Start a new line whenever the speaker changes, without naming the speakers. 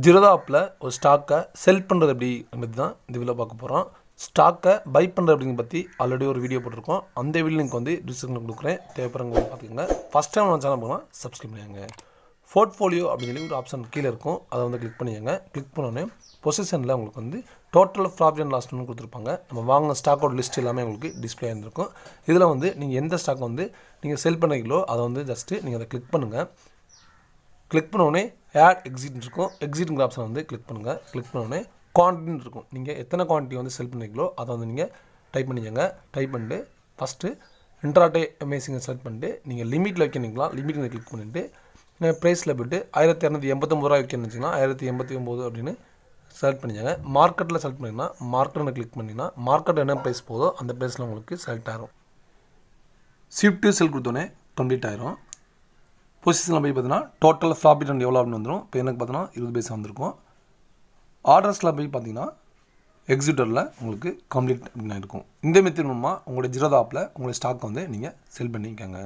ஜீரோதா ஆப்பில் ஒரு ஸ்டாக்கை செல் பண்ணுறது எப்படி அப்படிங்கிறது தான் இந்த வீடியோவில் பார்க்க போகிறோம். ஸ்டாக்கை பை பண்ணுறது அப்படிங்கிறத பற்றி ஆல்ரெடி ஒரு வீடியோ போட்டிருக்கோம். அந்த வீடியோ லிங்க் வந்து டிஸ்கிரிப்ஷனில் கொடுக்குறேன், தேவைப்படுறவங்க பார்த்துக்கோங்க. ஃபஸ்ட் டைம் நம்ம சேனல் போனால் சப்ஸ்கிரைப் பண்ணிடுங்க. போர்ட்ஃபோலியோ அப்படின்னு சொல்லி ஒரு ஆப்ஷன் கீழே இருக்கும், அதை வந்து கிளிக் பண்ணிடுங்க. கிளிக் பண்ணோன்னே பொசிஷனில் உங்களுக்கு வந்து டோட்டல் ப்ராஃபிட் அண்ட் லாஸ் கொடுத்துருப்பாங்க. நம்ம வாங்கின ஸ்டாக்கோட லிஸ்ட் எல்லாமே உங்களுக்கு டிஸ்பிளே ஆகிருக்கும். இதில் வந்து நீங்கள் எந்த ஸ்டாக் வந்து நீங்கள் செல் பண்ணுறீங்களோ அதை வந்து ஜஸ்ட்டு நீங்கள் அதை கிளிக் பண்ணுங்கள். கிளிக் பண்ணோடனே ஆட் எக்ஸிட் இருக்கும், எக்ஸிட்ங்கிற ஆப்ஷன் வந்து கிளிக் பண்ணுங்கள். கிளிக் பண்ணோடனே குவான்டிட்டின்னு இருக்கும், நீங்கள் எத்தனை குவான்டிட்டி வந்து செல் பண்ணுறீங்களோ அதை வந்து நீங்கள் டைப் பண்ணிக்கோங்க. டைப் பண்ணிட்டு ஃபஸ்ட்டு இன்ட்ராடே அமேசிங்கை செலக்ட் பண்ணிட்டு நீங்கள் லிமிட்டில் வைக்கணுங்களா, லிமிட்டில் கிளிக் பண்ணிவிட்டு ப்ரைஸில் போய்ட்டு 1289 ரூபா வைக்கணும்னு வச்சிங்கன்னா 1089 அப்படின்னு செலக்ட் பண்ணிக்கோங்க. மார்க்கெட்டில் செலக்ட் பண்ணிங்கன்னா மார்க்கெட்டில் கிளிக் பண்ணிங்கன்னா மார்க்கெட் என்ன ப்ரைஸ் போதோ அந்த ப்ரைஸில் உங்களுக்கு செலக்ட் ஆகிரும். ஷிஃப்ட் செல் கொடுத்தோன்னே கம்ப்ளீட் ஆகிரும். பொசிஷனில் போய் பார்த்தீங்கன்னா டோட்டல் ப்ராஃபிட் அண்ட் எவ்வளோ அப்படின்னு வந்துடும். இப்போ எனக்கு பார்த்தீங்கன்னா 20 பைசா வந்திருக்கும். ஆர்டர்ஸில் போய் பார்த்தீங்கன்னா எக்ஸிட்டரில் உங்களுக்கு கம்ப்ளீட் அப்படின்னு இருக்கும். இந்த மெத்தட் மூலமாக உங்களுடைய ஜீரோதா ஆப்பில் உங்களுடைய ஸ்டாக் வந்து நீங்கள் செல் பண்ணிக்கோங்க.